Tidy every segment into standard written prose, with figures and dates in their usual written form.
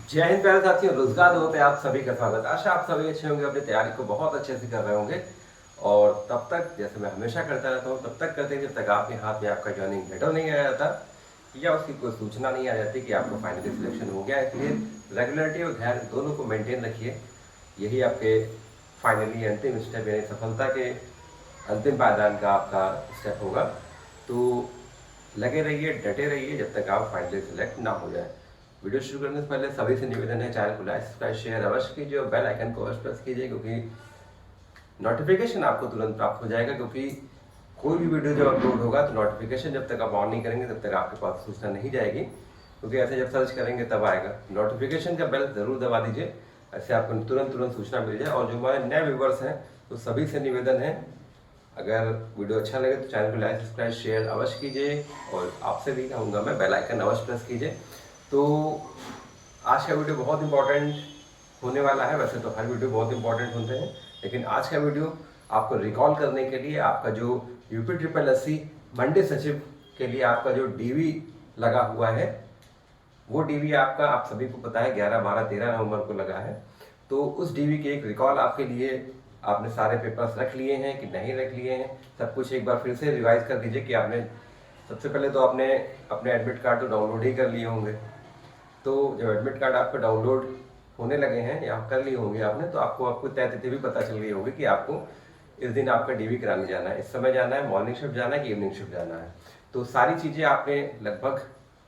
जय हिंद प्यारे साथियों, रोजगार दो पे आप सभी का स्वागत। आशा आप सभी अच्छे होंगे, अपनी तैयारी को बहुत अच्छे से कर रहे होंगे। और तब तक जैसे मैं हमेशा करता रहता हूँ, तब तक करते हैं जब तक आपके हाथ में आपका ज्वाइनिंग लेटर नहीं आ जाता या उसकी कोई सूचना नहीं आ जाती कि आपको फाइनली सिलेक्शन हो गया। इसलिए रेगुलरिटी और धैर्य दोनों को मेंटेन रखिए। यही आपके फाइनली अंतिम स्टेप यानी सफलता के अंतिम पायदान का आपका स्टेप होगा। तो लगे रहिए, डटे रहिए जब तक आप फाइनली सिलेक्ट ना हो जाए। वीडियो शुरू करने से पहले सभी से निवेदन है, चैनल को लाइक सब्सक्राइब शेयर अवश्य कीजिए और बेल आइकन को अवश्य प्रेस कीजिए, क्योंकि नोटिफिकेशन आपको तुरंत प्राप्त हो जाएगा। क्योंकि कोई भी वीडियो जब अपलोड होगा तो नोटिफिकेशन जब तक आप ऑन नहीं करेंगे तब तक आपके पास सूचना नहीं जाएगी, क्योंकि ऐसे जब सर्च करेंगे तब आएगा। नोटिफिकेशन का बेल जरूर दबा दीजिए, ऐसे आपको तुरंत सूचना मिल जाए। और जो हमारे नए व्यूवर्स हैं तो सभी से निवेदन है, अगर वीडियो अच्छा लगे तो चैनल को लाइक सब्सक्राइब शेयर अवश्य कीजिए और आपसे भी कहूँगा मैं बेल आइकन अवश्य प्रेस कीजिए। तो आज का वीडियो बहुत इंपॉर्टेंट होने वाला है। वैसे तो हर वीडियो बहुत इंपॉर्टेंट होते हैं, लेकिन आज का वीडियो आपको रिकॉल करने के लिए, आपका जो यूपी ट्रिपल एस सी मंडी सचिव के लिए आपका जो डीवी लगा हुआ है, वो डीवी आपका आप सभी को पता है 11, 12, 13 नवंबर को लगा है। तो उस डीवी के एक रिकॉल आपके लिए, आपने सारे पेपर्स रख लिए हैं कि नहीं रख लिए हैं, सब कुछ एक बार फिर से रिवाइज कर दीजिए कि आपने सबसे पहले तो आपने अपने एडमिट कार्ड तो डाउनलोड ही कर लिए होंगे। तो जब एडमिट कार्ड आपका डाउनलोड होने लगे हैं या कर लिए होंगे आपने, तो आपको तय तिथि भी पता चल गई होगी कि आपको इस दिन आपका डीवी कराने जाना है, इस समय जाना है, मॉर्निंग शिफ्ट जाना है कि इवनिंग शिफ्ट जाना है। तो सारी चीज़ें आपने लगभग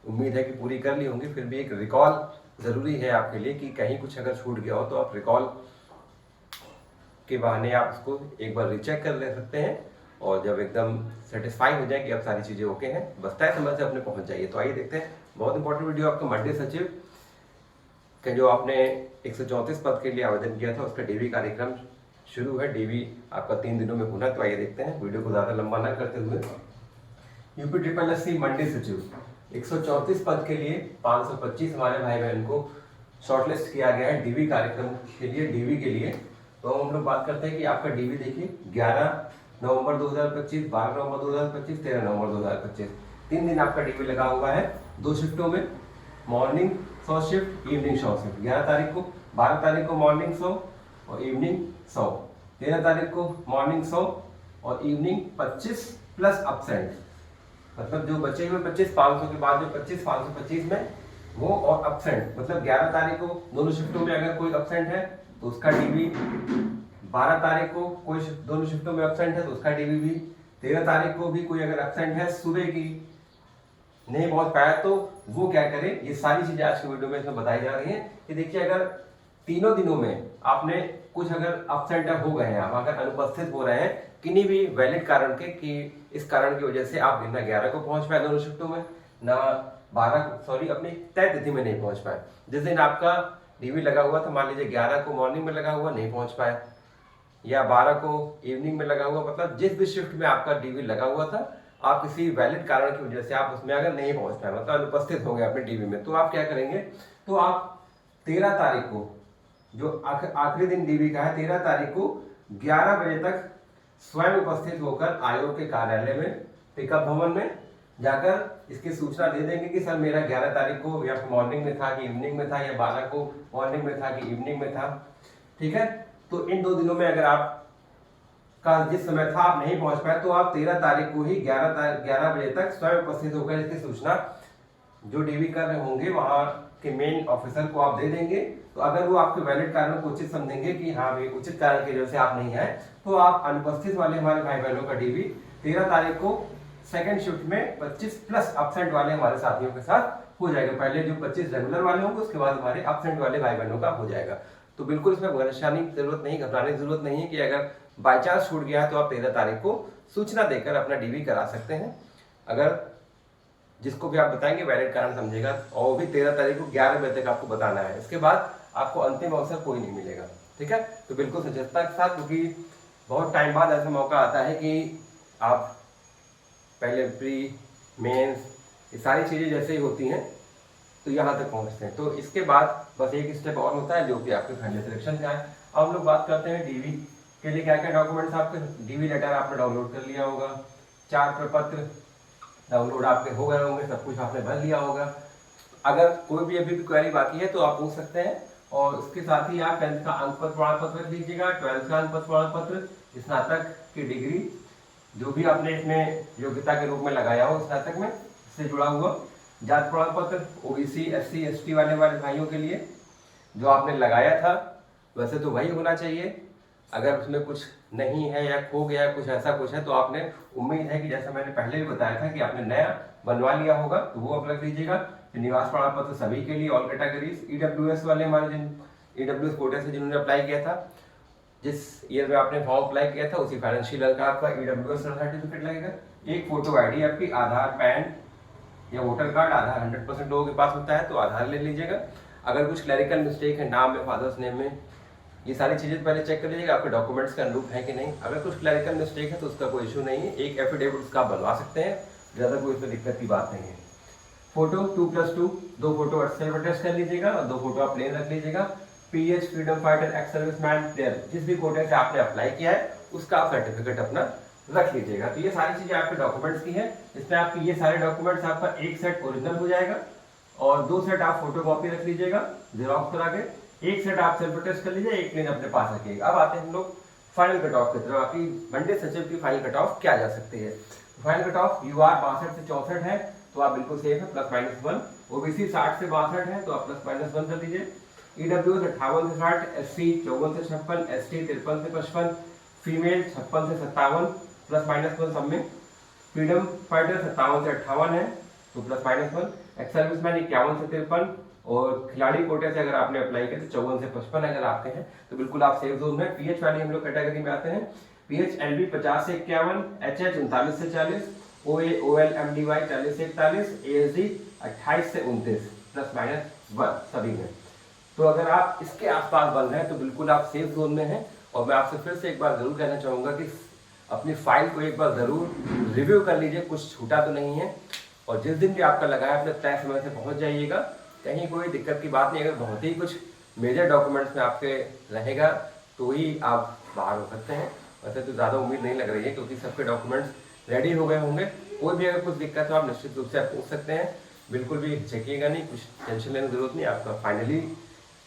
उम्मीद है कि पूरी कर ली होंगी। फिर भी एक रिकॉल ज़रूरी है आपके लिए कि कहीं कुछ अगर छूट गया हो तो आप रिकॉल के बहाने आप उसको एक बार रीचेक कर ले सकते हैं। और जब एकदम सेटिस्फाई हो जाए कि अब सारी चीज़ें ओके हैं, बस तय समय से अपने पहुंच जाइए। तो आइए देखते हैं बहुत इंपॉर्टेंट वीडियो आपका मंडी सचिव का जो आपने 134 पद के लिए आवेदन किया था उसका डीवी कार्यक्रम शुरू है। डीवी आपका 3 दिनों में होना। तो आइए देखते हैं, वीडियो को ज़्यादा लंबा ना करते हुए। यूपी ट्रिपल एस सी मंडी सचिव 134 पद के लिए 525 हमारे भाई बहन को शॉर्टलिस्ट किया गया है डीवी कार्यक्रम के लिए, डीवी के लिए। तो हम लोग बात करते हैं कि आपका डीवी देखिए 11 नवंबर 2025, 12 नवंबर 2025, 13 नवंबर 2025, 3 दिन आपका डीवी लगा हुआ है 2 शिफ्टों में, मॉर्निंग 100 शिफ्ट, इवनिंग 100 शिफ्ट। 11 तारीख को, 12 तारीख को मॉर्निंग 100 और इवनिंग 100, 13 तारीख को मॉर्निंग 100 और इवनिंग 25 प्लस अपसेंट, मतलब जो बचे हुए 25, 500 के बाद जो 25, 525 में वो और अपसेंट, मतलब 11 तारीख को दोनों शिफ्टों में अगर कोई अपसेंट है तो उसका डीवी, 12 तारीख को कोई दोनों शिफ्टों में अपसेंट है तो उसका डीवी भी, 13 तारीख को भी कोई अगर अपसेंट है, सुबह की नहीं पहुंच पाया तो वो क्या करे। ये सारी चीजें आज के वीडियो में इसमें बताई जा रही हैं कि देखिए, अगर तीनों दिनों में आपने कुछ अगर अपसेंट हो गए हैं, आप अगर अनुपस्थित हो रहे हैं किन्हीं भी वैलिड कारण के, कि इस कारण की वजह से आप ना 11 को पहुंच पाए दोनों शिफ्टों में, ना 12 अपनी तय तिथि में नहीं पहुंच पाए। जिस दिन आपका डीवी लगा हुआ था, मान लीजिए 11 को मॉर्निंग में लगा हुआ, नहीं पहुंच पाए, या 12 को इवनिंग में लगा हुआ, मतलब जिस भी शिफ्ट में आपका डीवी लगा हुआ था, आप किसी वैलिड कारण की वजह से आप उसमें अगर नहीं पहुंच पाए, मतलब अनुपस्थित हो गए अपने डीवी में, तो आप क्या करेंगे, तो आप 13 तारीख को, जो आखिरी दिन डीवी का है, 13 तारीख को 11 बजे तक स्वयं उपस्थित होकर आयोग के कार्यालय में, पिकअप भवन में जाकर इसकी सूचना दे देंगे कि सर मेरा 11 तारीख को या मॉर्निंग में था कि इवनिंग में था, या 12 को मॉर्निंग में था कि इवनिंग में था। ठीक है, तो इन 2 दिनों में अगर आप का जिस समय था आप नहीं पहुंच पाए, तो आप 13 तारीख को ही 11 बजे तक स्वयं उपस्थित होकर इसकी सूचना जो डीवी कर रहे होंगे वहां के मेन ऑफिसर को आप दे देंगे। तो अगर वो आपके वैलिड कारण को उचित समझेंगे कि हाँ भाई उचित कारण की वजह से आप नहीं आए, तो आप अनुपस्थित वाले हमारे भाई बहनों का डीवी 13 तारीख को सेकंड शिफ्ट में 25 प्लस अपसेंट वाले हमारे साथियों के साथ हो जाएगा। पहले जो 25 रेगुलर वाले होंगे, उसके बाद हमारे अपसेंट वाले भाई बहनों का हो जाएगा। तो बिल्कुल इसमें परेशानी की जरूरत नहीं, घबराने की जरूरत नहीं है कि अगर बाई चांस छूट गया है तो आप 13 तारीख को सूचना देकर अपना डीवी करा सकते हैं। अगर जिसको भी आप बताएंगे वैलिड कारण समझेगा, और वो भी 13 तारीख को 11 बजे तक आपको बताना है। इसके बाद आपको अंतिम अवसर कोई नहीं मिलेगा। ठीक है, तो बिल्कुल सचेतता के साथ, क्योंकि बहुत टाइम बाद ऐसा मौका आता है कि आप पहले प्री मेंस ये सारी चीज़ें जैसे ही होती हैं तो यहाँ तक पहुँचते हैं। तो इसके बाद बस एक स्टेप और होता है जो कि आपके फाइनल सिलेक्शन का है। अब हम लोग बात करते हैं डीवी के लिए क्या क्या डॉक्यूमेंट्स आपके। डीवी लेटर आपने डाउनलोड कर लिया होगा, 4 प्रपत्र डाउनलोड आपके हो गए होंगे, सब कुछ आपने भर लिया होगा। अगर कोई भी अभी भी क्वेरी बाकी है तो आप पूछ सकते हैं। और उसके साथ ही आप 10th का अंक पत्र प्रमाण पत्र दीजिएगा, 12th का अंक पत्र प्रमाण पत्र, स्नातक की डिग्री, जो भी आपने इसमें योग्यता के रूप में लगाया हो स्नातक में, इससे जुड़ा हुआ जाति प्रमाण पत्र, ओबीसी SC ST वाले भाइयों के लिए जो आपने लगाया था वैसे तो वही होना चाहिए। अगर उसमें कुछ नहीं है या खो गया है, कुछ ऐसा कुछ है, तो आपने उम्मीद है कि जैसा मैंने पहले भी बताया था कि आपने नया बनवा लिया होगा, तो वो आप रख लीजिएगा। निवास प्रमाण पत्र सभी के लिए, ऑल कैटेगरीज, EWS वाले हमारे जिन EWS कोटे से जिन्होंने अप्लाई किया था, जिस ईयर में आपने फॉर्म अप्लाई किया था उसी फाइनेंशियल ईयर का आपका EWS सर्टिफिकेट लगेगा। एक फोटो आईडी आपकी, आधार, पैन या वोटर कार्ड, आधार 100% लोगों के पास होता है तो आधार ले लीजिएगा। अगर कुछ क्लरिकल मिस्टेक है नाम में, फादर्स नेम में, ये सारी चीज़ें पहले चेक कर लीजिएगा आपके डॉक्यूमेंट्स के अनुरूप है कि नहीं। अगर कुछ क्लरिकल मिस्टेक है तो उसका कोई इशू नहीं है, एक एफिडेविट उसका बनवा सकते हैं, ज़्यादा कोई इसमें दिक्कत की बात नहीं है। फोटो 2+2, 2 फोटो सेल्फ अटेस्ट कर लीजिएगा और 2 फोटो आप प्लेन रख लीजिएगा। PH freedom fighter, ex serviceman, player, जिस भी कोटे से आपने अप्लाई किया है उसका आप सर्टिफिकेट अपना रख लीजिएगा। तो ये सारी चीज़ें आपके डॉक्यूमेंट्स की है। इसमें आपके ये सारे डॉक्यूमेंट्स आपका एक सेट ओरिजिनल हो जाएगा और 2 सेट आप फोटो कॉपी रख लीजिएगा जेरॉक्स करा के, एक सेट आप सेल्फ अटेस्ट कर लीजिए, एक प्लेन अपने पास रखिएगा। अब आते हैं हम लोग फाइनल कट ऑफ की तरफ। आपकी मंडे सचिव की फाइनल कट ऑफ क्या जा सकती है। फाइनल कट ऑफ UR 62 से 64 है तो आप बिल्कुल सेफ है, +-1। OBC 60 से 62 है तो आप +-1 कर दीजिए। EWS 58 से 60, SC 54 से 56, ST 53 से 55, फीमेल 56 से 57, +-1 सब में। फ्रीडम फाइटर 57 से 58 है तो +-1। एक्स सर्विसमैन 51 से 53 और खिलाड़ी कोटे से अगर आपने अप्लाई किया तो 54 से 55 अगर आपके हैं तो बिल्कुल आप सेफ जोन में। PH वाली हम लोग कैटेगरी में आते हैं। PH LB 50 से 51, HH 39 से 40, OA OL MDY 40 से 41, ASD 28 से 29, +-1 सभी में। तो अगर आप इसके आसपास बन रहे हैं तो बिल्कुल आप सेफ जोन में हैं। और मैं आपसे फिर से एक बार जरूर कहना चाहूँगा कि अपनी फाइल को एक बार ज़रूर रिव्यू कर लीजिए, कुछ छूटा तो नहीं है। और जिस दिन भी आपका लगा है अपने तय समय से पहुँच जाइएगा, कहीं कोई दिक्कत की बात नहीं। अगर बहुत ही कुछ मेजर डॉक्यूमेंट्स में आपके रहेगा तो ही आप बाहर हो सकते हैं, वैसे तो ज़्यादा उम्मीद नहीं लग रही है क्योंकि सबके डॉक्यूमेंट्स रेडी हो गए होंगे। कोई भी अगर कुछ दिक्कत हो आप निश्चित रूप से आप पूछ सकते हैं, बिल्कुल भी हिचकिएगा नहीं, कुछ टेंशन लेने की जरूरत नहीं। आपका फाइनली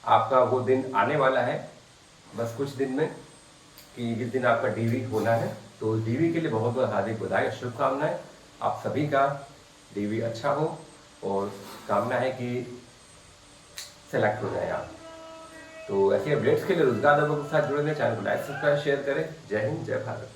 आपका वो दिन आने वाला है बस कुछ दिन में कि जिस दिन आपका DV होना है। तो DV के लिए बहुत बहुत हार्दिक बधाई, शुभकामनाएं। आप सभी का DV अच्छा हो और कामना है कि सेलेक्ट हो जाए आप। तो ऐसे अपडेट्स के लिए रोजगार के साथ जुड़े रहें, चैनल को लाइक सब्सक्राइब शेयर करें। जय हिंद, जय भारत।